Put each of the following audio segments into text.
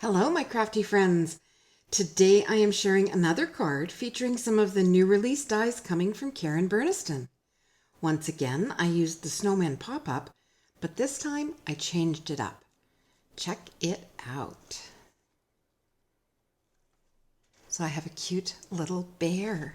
Hello, my crafty friends. Today I am sharing another card featuring some of the new release dies coming from Karen Burniston. Once again, I used the Snowman Pop Up, but this time I changed it up. Check it out. So I have a cute little bear.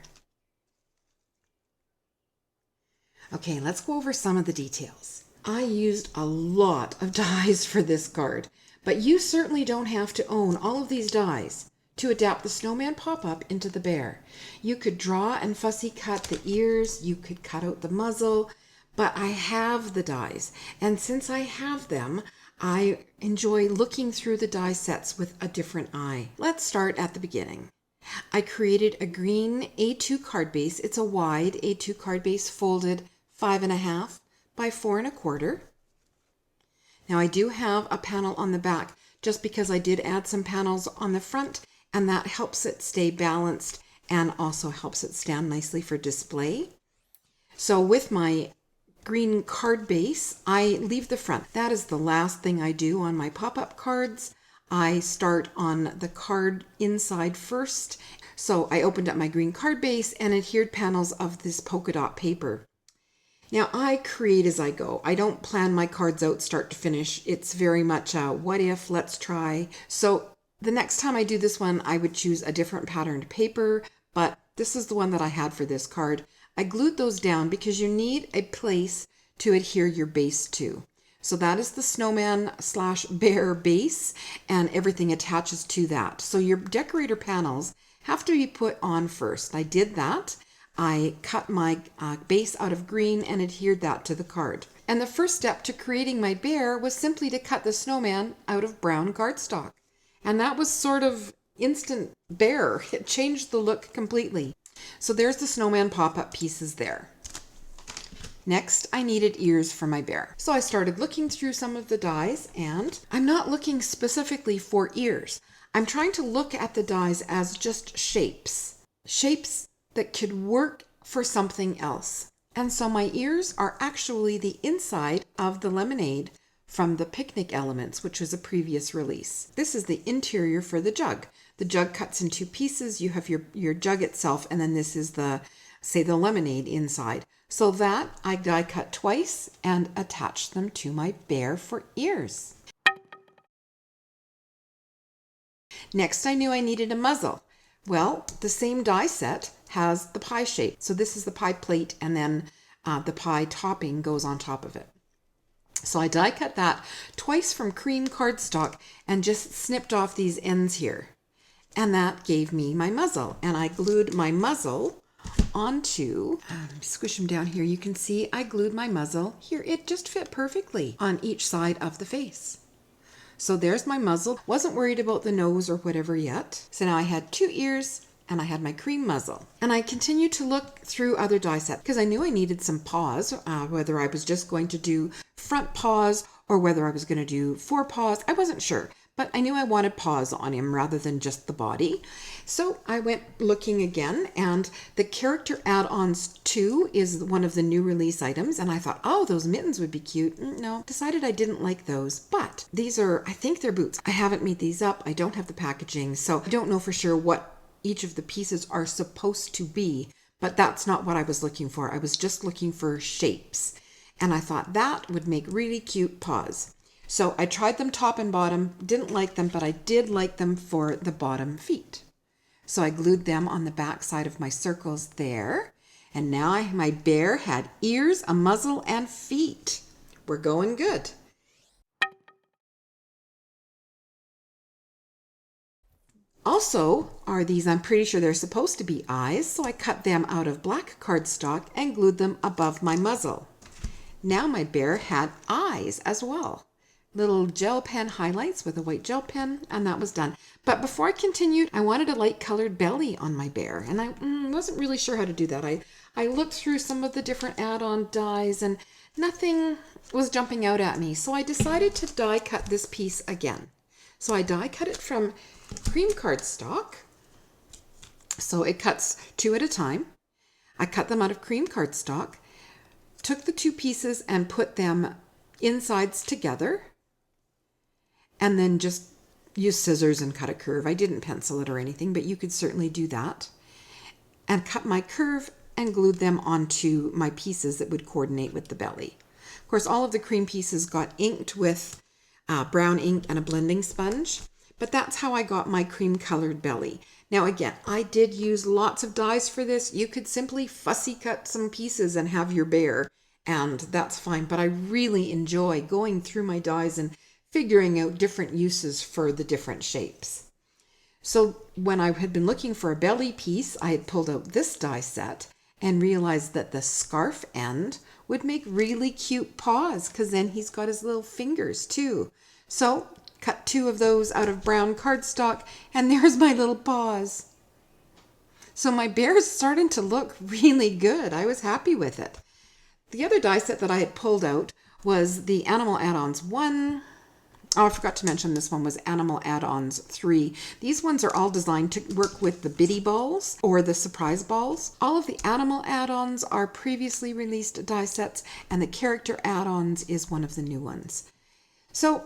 Okay, let's go over some of the details. I used a lot of dies for this card, but you certainly don't have to own all of these dies to adapt the Snowman Pop-Up into the bear. You could draw and fussy cut the ears, you could cut out the muzzle, but I have the dies, and since I have them, I enjoy looking through the die sets with a different eye. Let's start at the beginning. I created a green A2 card base. It's a wide A2 card base folded 5.5 by 4.25. Now I do have a panel on the back just because I did add some panels on the front, and that helps it stay balanced and also helps it stand nicely for display. So with my green card base, I leave the front. That is the last thing I do on my pop-up cards. I start on the card inside first. So I opened up my green card base and adhered panels of this polka dot paper. Now I create as I go. I don't plan my cards out start to finish. It's very much a what if, let's try. So the next time I do this one, I would choose a different patterned paper, but this is the one that I had for this card. I glued those down because you need a place to adhere your base to. So that is the snowman / bear base, and everything attaches to that. So your decorator panels have to be put on first. I did that. I cut my base out of green and adhered that to the card. And the first step to creating my bear was simply to cut the snowman out of brown cardstock. And that was sort of instant bear. It changed the look completely. So there's the snowman pop-up pieces there. Next, I needed ears for my bear. So I started looking through some of the dies, and I'm not looking specifically for ears. I'm trying to look at the dies as just shapes. Shapes that could work for something else. And so my ears are actually the inside of the lemonade from the Picnic Elements, which was a previous release. This is the interior for the jug. The jug cuts in two pieces. You have your jug itself, and then this is the lemonade inside. So that I die cut twice and attached them to my bear for ears. Next, I knew I needed a muzzle. Well, the same die set has the pie shape. So this is the pie plate, and then the pie topping goes on top of it. So I die cut that twice from cream cardstock and just snipped off these ends here. And that gave me my muzzle. And I glued my muzzle onto, squish them down here. You can see I glued my muzzle here. It just fit perfectly on each side of the face. So there's my muzzle. Wasn't worried about the nose or whatever yet. So now I had 2 ears and I had my cream muzzle. And I continued to look through other die sets because I knew I needed some paws, whether I was just going to do front paws or whether I was going to do 4 paws. I wasn't sure, but I knew I wanted paws on him rather than just the body. So I went looking again, and the character add-ons 2 is one of the new release items, and I thought, oh, those mittens would be cute. No, decided I didn't like those, but these are, I think they're boots. I haven't made these up. I don't have the packaging, so I don't know for sure what each of the pieces are supposed to be, but that's not what I was looking for. I was just looking for shapes, and I thought that would make really cute paws. So I tried them top and bottom, didn't like them, but I did like them for the bottom feet. So I glued them on the back side of my circles there. And now my bear had ears, a muzzle, and feet. We're going good. Also are these, I'm pretty sure they're supposed to be eyes, so I cut them out of black cardstock and glued them above my muzzle. Now my bear had eyes as well. Little gel pen highlights with a white gel pen, and that was done. But before I continued, I wanted a light colored belly on my bear, and I wasn't really sure how to do that. I looked through some of the different add-on dies, and nothing was jumping out at me, so I decided to die cut this piece again. So I die cut it from cream cardstock, so it cuts 2 at a time. I cut them out of cream cardstock, took the 2 pieces and put them insides together, and then just use scissors and cut a curve. I didn't pencil it or anything, but you could certainly do that. And cut my curve and glued them onto my pieces that would coordinate with the belly. Of course, all of the cream pieces got inked with brown ink and a blending sponge, but that's how I got my cream colored belly. Now again, I did use lots of dies for this. You could simply fussy cut some pieces and have your bear, and that's fine, but I really enjoy going through my dies and figuring out different uses for the different shapes. So when I had been looking for a belly piece, I had pulled out this die set and realized that the scarf end would make really cute paws, because then he's got his little fingers too. So cut 2 of those out of brown cardstock, and there's my little paws. So my bear is starting to look really good. I was happy with it. The other die set that I had pulled out was the Animal Add-ons 1. Oh, I forgot to mention this one was Animal Add-ons 3. These ones are all designed to work with the bitty balls or the surprise balls. All of the Animal Add-ons are previously released die sets, and the Character Add-ons is one of the new ones. So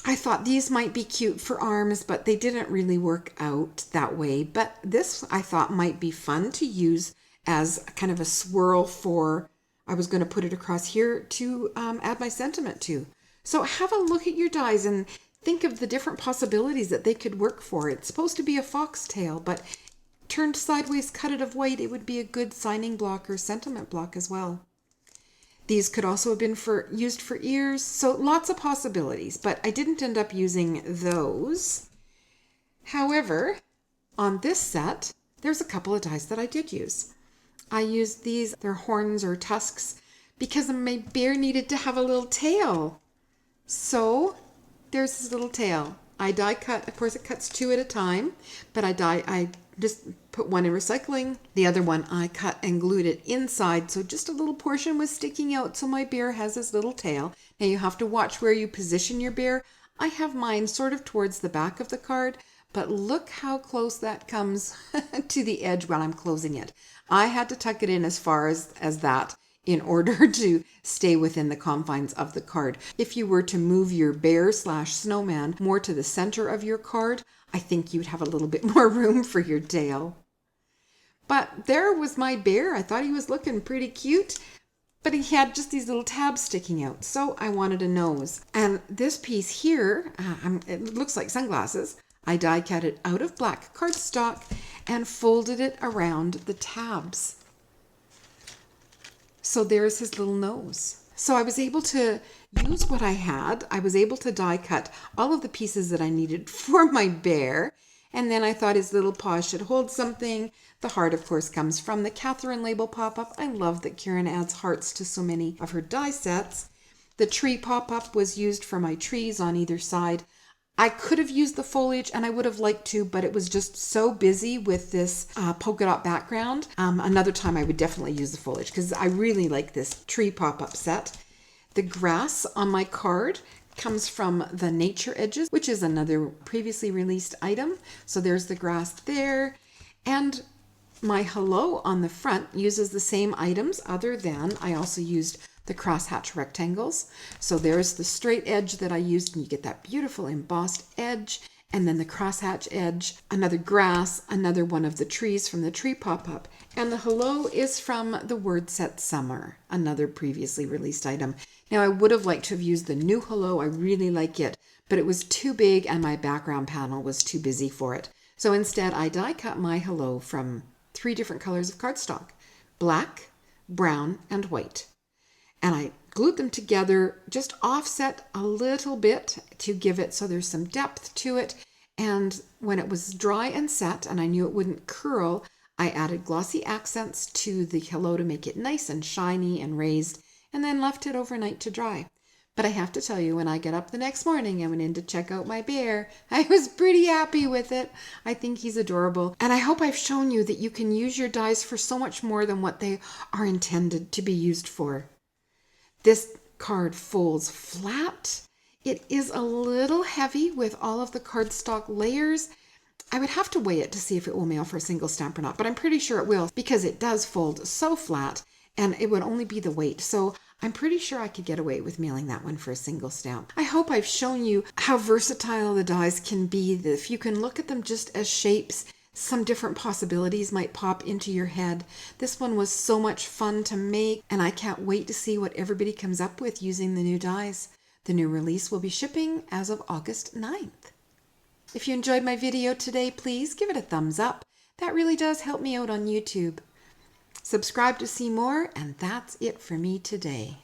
I thought these might be cute for arms, but they didn't really work out that way. But this I thought might be fun to use as kind of a swirl for, I was going to put it across here to add my sentiment to. So have a look at your dies and think of the different possibilities that they could work for. It's supposed to be a foxtail, but turned sideways, cut it of white, it would be a good signing block or sentiment block as well. These could also have been used for ears, so lots of possibilities, but I didn't end up using those. However, on this set, there's a couple of dies that I did use. I used these, they're horns or tusks, because my bear needed to have a little tail. So there's his little tail. I die cut, of course it cuts 2 at a time, but I just put one in recycling. The other one I cut and glued it inside, so just a little portion was sticking out, so my bear has his little tail. Now you have to watch where you position your bear. I have mine sort of towards the back of the card, but look how close that comes to the edge when I'm closing it. I had to tuck it in as far as that in order to stay within the confines of the card. If you were to move your bear/snowman more to the center of your card, I think you'd have a little bit more room for your tail. But there was my bear. I thought he was looking pretty cute, but he had just these little tabs sticking out, so I wanted a nose. And this piece here, it looks like sunglasses. I die cut it out of black cardstock and folded it around the tabs. So there's his little nose. So I was able to use what I had. I was able to die cut all of the pieces that I needed for my bear. And then I thought his little paws should hold something. The heart, of course, comes from the Catherine label pop-up. I love that Karen adds hearts to so many of her die sets. The tree pop-up was used for my trees on either side. I could have used the foliage, and I would have liked to, but it was just so busy with this polka dot background. Another time I would definitely use the foliage because I really like this tree pop-up set. The grass on my card comes from the Nature Edges, which is another previously released item. So there's the grass there. And my hello on the front uses the same items, other than I also used the crosshatch rectangles. So there's the straight edge that I used, and you get that beautiful embossed edge, and then the crosshatch edge, another grass, another one of the trees from the tree pop-up, and the hello is from the word set Summer, another previously released item. Now I would have liked to have used the new hello. I really like it, but it was too big and my background panel was too busy for it. So instead I die cut my hello from 3 different colors of cardstock: black, brown, and white. And I glued them together, just offset a little bit to give it so there's some depth to it. And when it was dry and set, and I knew it wouldn't curl, I added glossy accents to the hello to make it nice and shiny and raised, and then left it overnight to dry. But I have to tell you, when I get up the next morning and went in to check out my bear, I was pretty happy with it. I think he's adorable. And I hope I've shown you that you can use your dies for so much more than what they are intended to be used for. This card folds flat. It is a little heavy with all of the cardstock layers. I would have to weigh it to see if it will mail for a single stamp or not, but I'm pretty sure it will because it does fold so flat and it would only be the weight. So I'm pretty sure I could get away with mailing that one for a single stamp. I hope I've shown you how versatile the dies can be. If you can look at them just as shapes, some different possibilities might pop into your head. This one was so much fun to make, and I can't wait to see what everybody comes up with using the new dies. The new release will be shipping as of August 9th. If you enjoyed my video today, please give it a thumbs up. That really does help me out on YouTube. Subscribe to see more, and that's it for me today.